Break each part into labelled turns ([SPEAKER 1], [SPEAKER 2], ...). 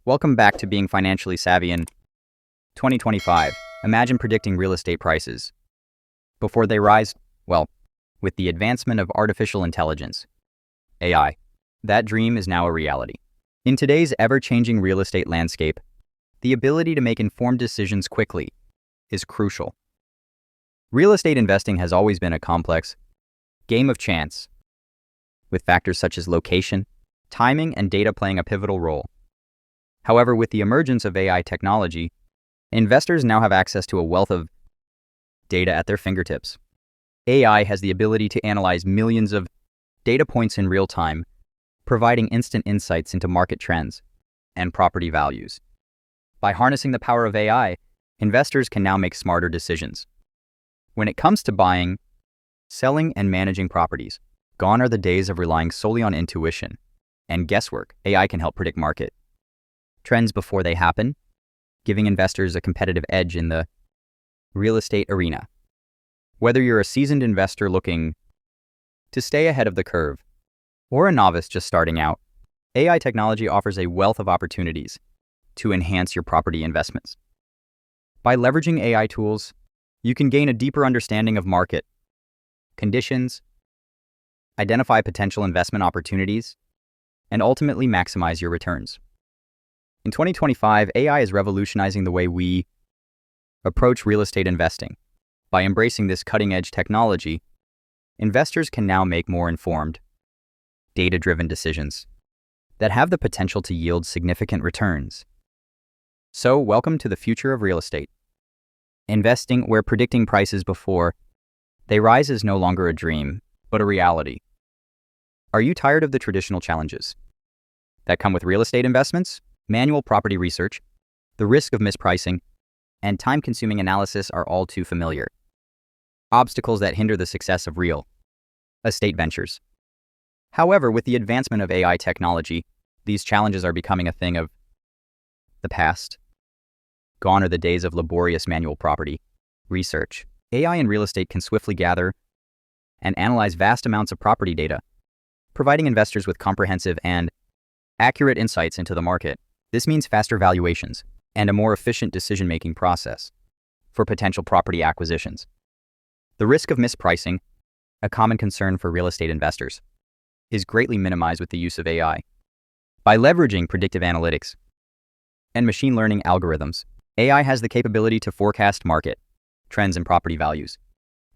[SPEAKER 1] Welcome back to Being Financially Savvy in 2025. Imagine predicting real estate prices before they rise, well, with the advancement of artificial intelligence, AI. That dream is now a reality. In today's ever-changing real estate landscape, the ability to make informed decisions quickly is crucial. Real estate investing has always been a complex game of chance, with factors such as location, timing, and data playing a pivotal role. However, with the emergence of AI technology, investors now have access to a wealth of data at their fingertips. AI has the ability to analyze millions of data points in real time, providing instant insights into market trends and property values. By harnessing the power of AI, investors can now make smarter decisions. When it comes to buying, selling, and managing properties, gone are the days of relying solely on intuition and guesswork. AI can help predict market trends before they happen, giving investors a competitive edge in the real estate arena. Whether you're a seasoned investor looking to stay ahead of the curve or a novice just starting out, AI technology offers a wealth of opportunities to enhance your property investments. By leveraging AI tools, you can gain a deeper understanding of market conditions, identify potential investment opportunities, and ultimately maximize your returns. In 2025, AI is revolutionizing the way we approach real estate investing. By embracing this cutting-edge technology, investors can now make more informed, data-driven decisions that have the potential to yield significant returns. So, welcome to the future of real estate. Investing where predicting prices before they rise is no longer a dream, but a reality. Are you tired of the traditional challenges that come with real estate investments? Manual property research, the risk of mispricing, and time-consuming analysis are all too familiar. Obstacles that hinder the success of real estate ventures. However, with the advancement of AI technology, these challenges are becoming a thing of the past. Gone are the days of laborious manual property research. AI in real estate can swiftly gather and analyze vast amounts of property data, providing investors with comprehensive and accurate insights into the market. This means faster valuations and a more efficient decision-making process for potential property acquisitions. The risk of mispricing, a common concern for real estate investors, is greatly minimized with the use of AI. By leveraging predictive analytics and machine learning algorithms, AI has the capability to forecast market trends and property values.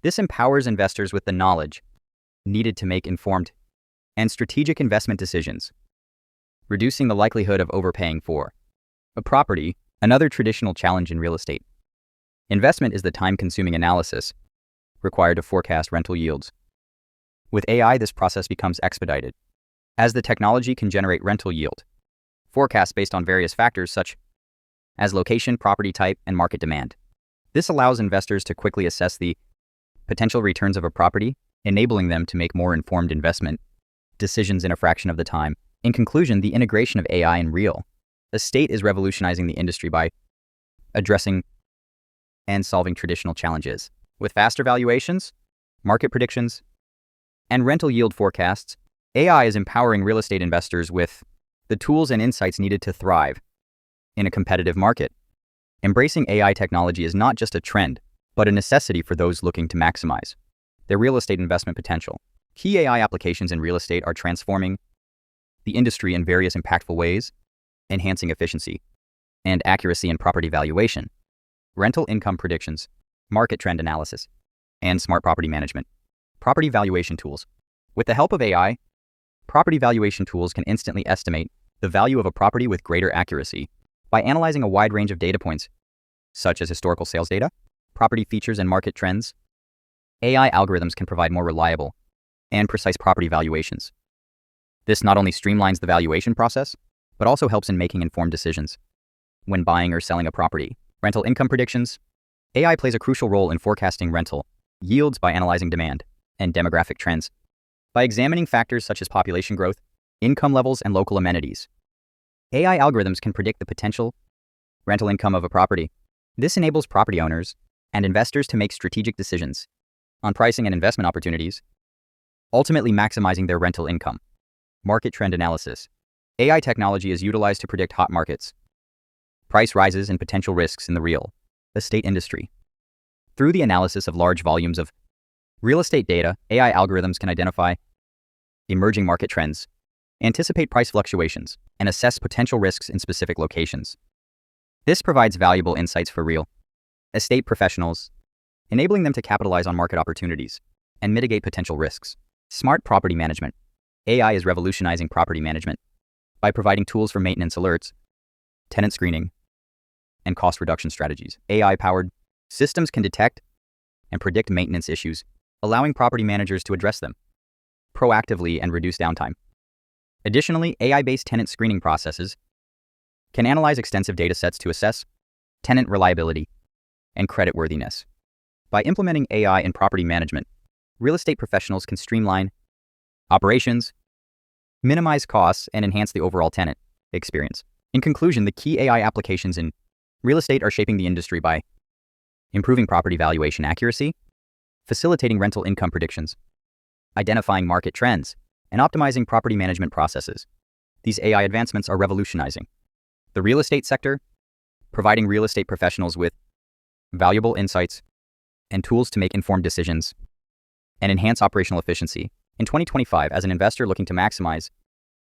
[SPEAKER 1] This empowers investors with the knowledge needed to make informed and strategic investment decisions, reducing the likelihood of overpaying for a property. Another traditional challenge in real estate investment is the time-consuming analysis required to forecast rental yields. With AI, this process becomes expedited, as the technology can generate rental yield forecasts based on various factors such as location, property type, and market demand. This allows investors to quickly assess the potential returns of a property, enabling them to make more informed investment decisions in a fraction of the time. In conclusion, the integration of AI in real estate is revolutionizing the industry by addressing and solving traditional challenges. With faster valuations, market predictions, and rental yield forecasts, AI is empowering real estate investors with the tools and insights needed to thrive in a competitive market. Embracing AI technology is not just a trend, but a necessity for those looking to maximize their real estate investment potential. Key AI applications in real estate are transforming the industry in various impactful ways, enhancing efficiency and accuracy in property valuation, rental income predictions, market trend analysis, and smart property management. Property valuation tools. With the help of AI, property valuation tools can instantly estimate the value of a property with greater accuracy by analyzing a wide range of data points, such as historical sales data, property features, and market trends. AI algorithms can provide more reliable and precise property valuations. This not only streamlines the valuation process, but also helps in making informed decisions when buying or selling a property. Rental income predictions. AI plays a crucial role in forecasting rental yields by analyzing demand and demographic trends. By examining factors such as population growth, income levels, and local amenities, AI algorithms can predict the potential rental income of a property. This enables property owners and investors to make strategic decisions on pricing and investment opportunities, ultimately maximizing their rental income. Market trend analysis. AI technology is utilized to predict hot markets, price rises, and potential risks in the real estate industry. Through the analysis of large volumes of real estate data, AI algorithms can identify emerging market trends, anticipate price fluctuations, and assess potential risks in specific locations. This provides valuable insights for real estate professionals, enabling them to capitalize on market opportunities and mitigate potential risks. Smart property management. AI is revolutionizing property management by providing tools for maintenance alerts, tenant screening, and cost reduction strategies. AI-powered systems can detect and predict maintenance issues, allowing property managers to address them proactively and reduce downtime. Additionally, AI-based tenant screening processes can analyze extensive data sets to assess tenant reliability and creditworthiness. By implementing AI in property management, real estate professionals can streamline operations, minimize costs, and enhance the overall tenant experience. In conclusion, the key AI applications in real estate are shaping the industry by improving property valuation accuracy, facilitating rental income predictions, identifying market trends, and optimizing property management processes. These AI advancements are revolutionizing the real estate sector, providing real estate professionals with valuable insights and tools to make informed decisions and enhance operational efficiency. In 2025, as an investor looking to maximize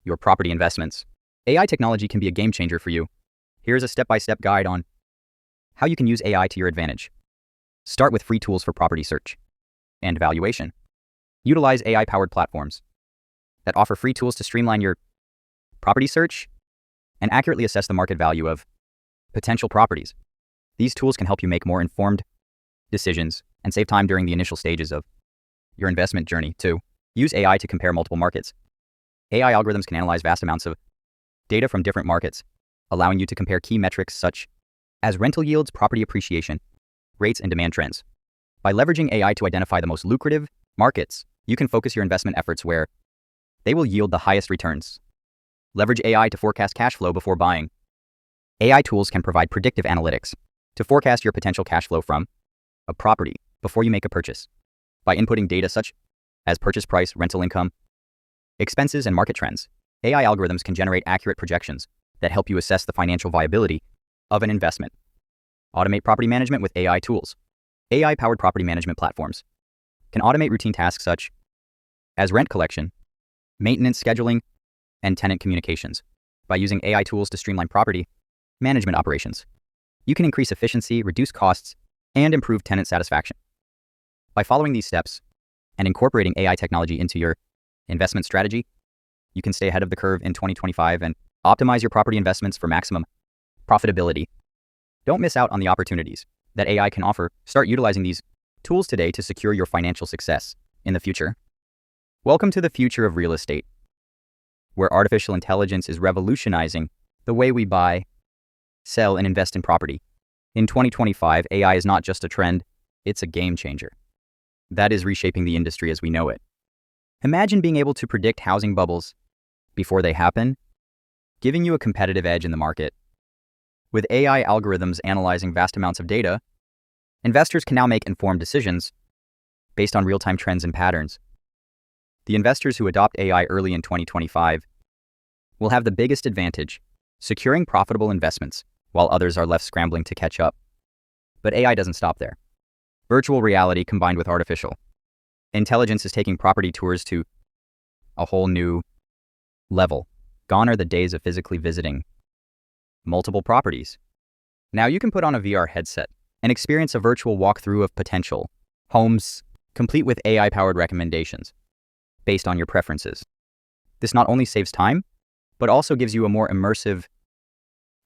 [SPEAKER 1] your property investments, AI technology can be a game changer for you. Here's a step-by-step guide on how you can use AI to your advantage. Start with free tools for property search and valuation. Utilize AI-powered platforms that offer free tools to streamline your property search and accurately assess the market value of potential properties. These tools can help you make more informed decisions and save time during the initial stages of your investment journey. 2. Use AI to compare multiple markets. AI algorithms can analyze vast amounts of data from different markets, allowing you to compare key metrics such as rental yields, property appreciation, rates, and demand trends. By leveraging AI to identify the most lucrative markets, you can focus your investment efforts where they will yield the highest returns. Leverage AI to forecast cash flow before buying. AI tools can provide predictive analytics to forecast your potential cash flow from a property before you make a purchase. By inputting data such as purchase price, rental income, expenses, and market trends, AI algorithms can generate accurate projections that help you assess the financial viability of an investment. Automate property management with AI tools. AI-powered property management platforms can automate routine tasks such as rent collection, maintenance scheduling, and tenant communications. By using AI tools to streamline property management operations, you can increase efficiency, reduce costs, and improve tenant satisfaction. By following these steps and incorporating AI technology into your investment strategy, you can stay ahead of the curve in 2025 and optimize your property investments for maximum profitability. Don't miss out on the opportunities that AI can offer. Start utilizing these tools today to secure your financial success in the future. Welcome to the future of real estate, where artificial intelligence is revolutionizing the way we buy, sell, and invest in property. In 2025, AI is not just a trend, it's a game changer that is reshaping the industry as we know it. Imagine being able to predict housing bubbles before they happen, giving you a competitive edge in the market. With AI algorithms analyzing vast amounts of data, investors can now make informed decisions based on real-time trends and patterns. The investors who adopt AI early in 2025 will have the biggest advantage, securing profitable investments, while others are left scrambling to catch up. But AI doesn't stop there. Virtual reality combined with artificial intelligence is taking property tours to a whole new level. Gone are the days of physically visiting multiple properties. Now you can put on a VR headset and experience a virtual walkthrough of potential homes, complete with AI-powered recommendations based on your preferences. This not only saves time, but also gives you a more immersive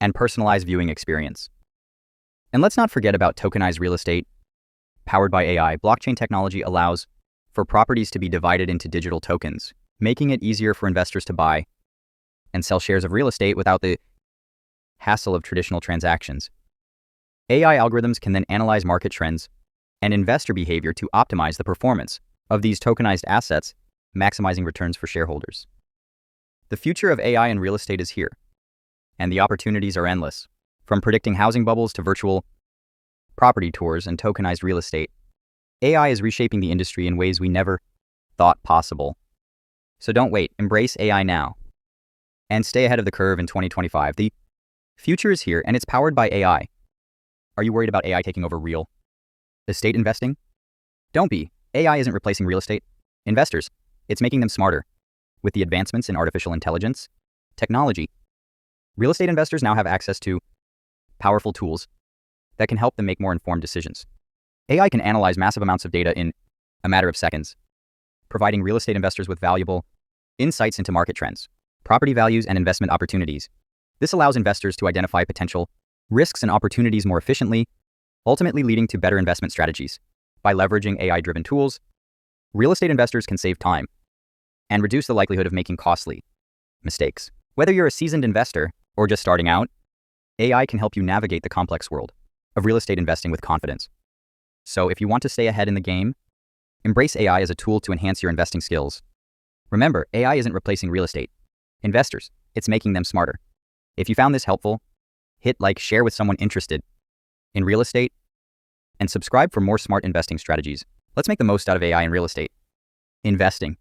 [SPEAKER 1] and personalized viewing experience. And let's not forget about tokenized real estate. Powered by AI, blockchain technology allows for properties to be divided into digital tokens, making it easier for investors to buy and sell shares of real estate without the hassle of traditional transactions. AI algorithms can then analyze market trends and investor behavior to optimize the performance of these tokenized assets, maximizing returns for shareholders. The future of AI in real estate is here, and the opportunities are endless. From predicting housing bubbles to virtual property tours and tokenized real estate, AI is reshaping the industry in ways we never thought possible. So don't wait, embrace AI now. and stay ahead of the curve in 2025. The future is here, and it's powered by AI. Are you worried about AI taking over real estate investing? Don't be. AI isn't replacing real estate investors. It's making them smarter. With the advancements in artificial intelligence, technology, real estate investors now have access to powerful tools that can help them make more informed decisions. AI can analyze massive amounts of data in a matter of seconds, providing real estate investors with valuable insights into market trends, property values, and investment opportunities. This allows investors to identify potential risks and opportunities more efficiently, ultimately leading to better investment strategies. By leveraging AI-driven tools, real estate investors can save time and reduce the likelihood of making costly mistakes. Whether you're a seasoned investor or just starting out, AI can help you navigate the complex world of real estate investing with confidence. So if you want to stay ahead in the game, embrace AI as a tool to enhance your investing skills. Remember, AI isn't replacing real estate investors. It's making them smarter. If you found this helpful, hit like, share with someone interested in real estate, and subscribe for more smart investing strategies. Let's make the most out of AI in real estate investing.